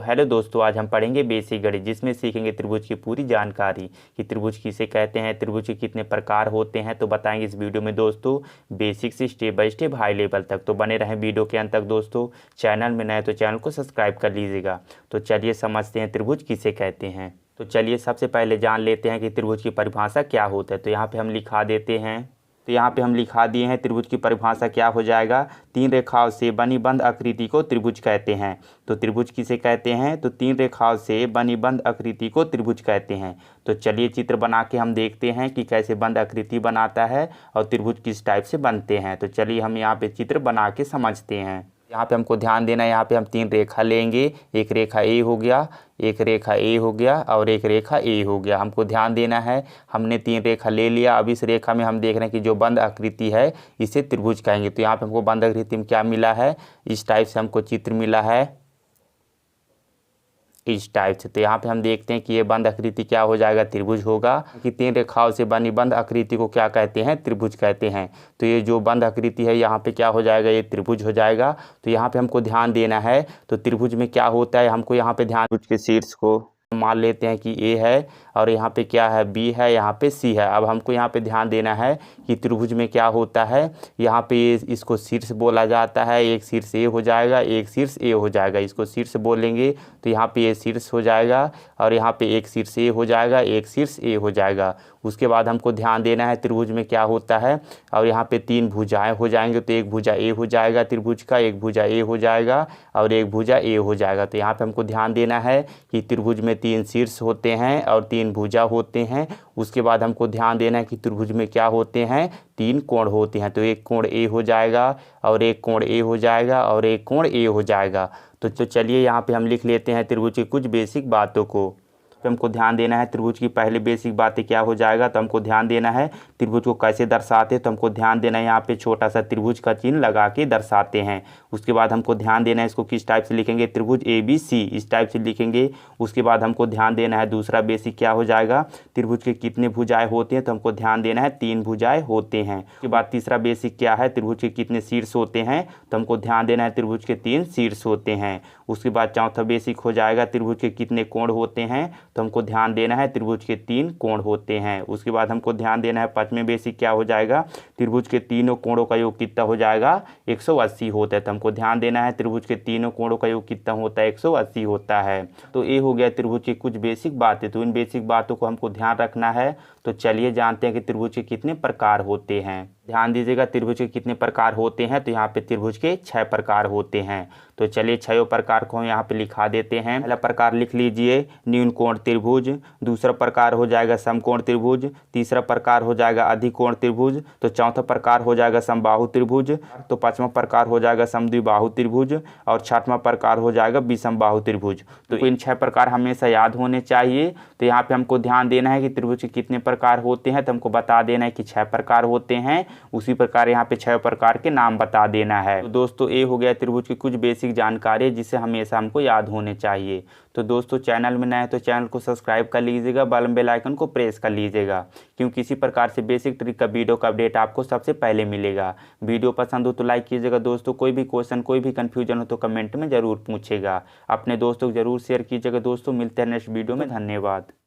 Hello दोस्तों, आज हम पढ़ेंगे बेसिक गणित जिसमें सीखेंगे त्रिभुज की पूरी जानकारी कि त्रिभुज किसे कहते हैं, त्रिभुज के कितने प्रकार होते हैं। तो बताएंगे इस वीडियो में दोस्तों, बेसिक से step by step high level तक। तो बने रहें वीडियो के अंत तक दोस्तों। चैनल में नए तो चैनल को सब्सक्राइब कर लीजिएगा। तो चलिए समझते हैं त्रिभुज किसे कहते हैं। तो चलिए सबसे पहले जान लेते हैं कि त्रिभुज की परिभाषा क्या होता है। तो यहाँ पे हम लिखा देते हैं, तो यहाँ पे हम लिखा दिए हैं त्रिभुज की परिभाषा क्या हो जाएगा। तीन रेखाओं से बनी बंद आकृति को त्रिभुज कहते हैं। तो त्रिभुज किसे कहते हैं, तो तीन रेखाओं से बनी बंद आकृति को त्रिभुज कहते हैं। तो चलिए चित्र बना के हम देखते हैं कि कैसे बंद आकृति बनाता है और त्रिभुज किस टाइप से बनते हैं। तो चलिए हम यहाँ पे चित्र बना के समझते हैं। यहाँ पे हमको ध्यान देना है, यहाँ पे हम तीन रेखा लेंगे। एक रेखा ए हो गया, एक रेखा ए हो गया और एक रेखा ए हो गया। हमको ध्यान देना है, हमने तीन रेखा ले लिया। अब इस रेखा में हम देख रहे हैं कि जो बंद आकृति है इसे त्रिभुज कहेंगे। तो यहाँ पे हमको बंद आकृति में क्या मिला है, इस टाइप से हमको चित्र मिला है, इस टाइप से। तो यहाँ पे हम देखते हैं कि ये बंद आकृति क्या हो जाएगा, त्रिभुज होगा। कि तीन रेखाओं से बनी बंद आकृति को क्या कहते हैं, त्रिभुज कहते हैं। तो ये जो बंद आकृति है यहाँ पे क्या हो जाएगा, ये त्रिभुज हो जाएगा। तो यहाँ पे हमको ध्यान देना है, तो त्रिभुज में क्या होता है, हमको यहाँ पे ध्यान, त्रिभुज के शीर्ष को मान लेते हैं कि ए है और यहाँ पे क्या है, बी है, यहाँ पे सी है। अब हमको यहाँ पे ध्यान देना है कि त्रिभुज में क्या होता है। यहाँ पे इसको शीर्ष बोला जाता है, एक शीर्ष ए हो जाएगा, एक शीर्ष ए हो जाएगा। इसको शीर्ष बोलेंगे तो यहाँ पे ये शीर्ष हो जाएगा और यहाँ पे एक शीर्ष ए हो जाएगा, एक शीर्ष ए हो जाएगा। उसके बाद हमको ध्यान देना है त्रिभुज में क्या होता है, और यहाँ पे तीन भुजाएं हो जाएंगे। तो एक भुजा ए हो जाएगा त्रिभुज का, एक भुजा ए हो जाएगा और एक भुजा ए हो जाएगा। तो यहाँ पे हमको ध्यान देना है कि त्रिभुज में तीन शीर्ष होते हैं और तीन भुजा होते हैं। उसके बाद हमको ध्यान देना है कि त्रिभुज में क्या होते हैं, तीन कोण होते हैं। तो एक कोण ए हो जाएगा और एक कोण ए हो जाएगा और एक कोण ए हो जाएगा। तो चलिए यहाँ पे हम लिख लेते हैं त्रिभुज की कुछ बेसिक बातों को। तो हमको ध्यान देना है त्रिभुज की पहली बेसिक बातें क्या हो जाएगा। तो हमको ध्यान देना है त्रिभुज को कैसे दर्शाते हैं। तो हमको ध्यान देना है, यहाँ पे छोटा सा त्रिभुज का चिन्ह लगा के दर्शाते हैं। उसके बाद हमको ध्यान देना है इसको किस टाइप से लिखेंगे, त्रिभुज ए बी सी, इस टाइप से लिखेंगे। उसके बाद हमको ध्यान देना है दूसरा बेसिक क्या हो जाएगा, त्रिभुज के कितने भुजाएं होते हैं। तो हमको ध्यान देना है तीन भुजाएं होते हैं। उसके बाद तीसरा बेसिक क्या है, त्रिभुज के कितने शीर्ष होते हैं। तो हमको ध्यान देना है त्रिभुज के तीन शीर्ष होते हैं। उसके बाद चौथा बेसिक हो जाएगा त्रिभुज के कितने कोण होते हैं। तो हमको ध्यान देना है त्रिभुज के तीन कोण होते हैं। उसके बाद हमको ध्यान देना है पांचवें बेसिक क्या हो जाएगा, त्रिभुज के तीनों कोणों का योग कितना हो जाएगा, 180 होता है। तो हमको ध्यान देना है त्रिभुज के तीनों कोणों का योग कितना होता है, 180 होता है। तो ये हो गया त्रिभुज की कुछ बेसिक बातें। तो इन बेसिक बातों को हमको ध्यान रखना है। तो चलिए जानते हैं कि त्रिभुज के कितने प्रकार होते हैं। ध्यान दीजिएगा त्रिभुज के कितने प्रकार होते हैं। तो यहाँ पे त्रिभुज के 6 प्रकार होते हैं। तो चलिए 6 प्रकार को यहाँ पे लिखा देते हैं। पहला प्रकार लिख लीजिए न्यून कोण त्रिभुज, दूसरा प्रकार हो जाएगा समकोण त्रिभुज, तीसरा प्रकार हो जाएगा अधिकोण त्रिभुज, तो चौथा प्रकार हो जाएगा समबाहु त्रिभुज, तो पांचवा प्रकार हो जाएगा समद्विबाहु त्रिभुज और छठवां प्रकार हो जाएगा विषमबाहु त्रिभुज। तो इन 6 प्रकार हमेशा याद होने चाहिए। तो यहाँ पे हमको ध्यान देना है कि त्रिभुज के कितने प्रकार होते हैं। तो हमको बता देना है कि 6 प्रकार होते हैं। उसी प्रकार यहाँ पे 6 प्रकार के नाम बता देना है। तो दोस्तों ये हो गया त्रिभुज की कुछ बेसिक जानकारी जिसे हमेशा हमको याद होने चाहिए। तो दोस्तों चैनल में नए हैं तो चैनल को सब्सक्राइब कर लीजिएगा, बेल आइकन को प्रेस कर लीजिएगा, क्योंकि इसी प्रकार से बेसिक ट्रिक का वीडियो का अपडेट आपको सबसे पहले मिलेगा। वीडियो पसंद हो तो लाइक कीजिएगा दोस्तों। कोई भी क्वेश्चन, कोई भी कंफ्यूजन हो तो कमेंट में ज़रूर पूछेगा। अपने दोस्तों को जरूर शेयर कीजिएगा दोस्तों। मिलते हैं नेक्स्ट वीडियो में, धन्यवाद।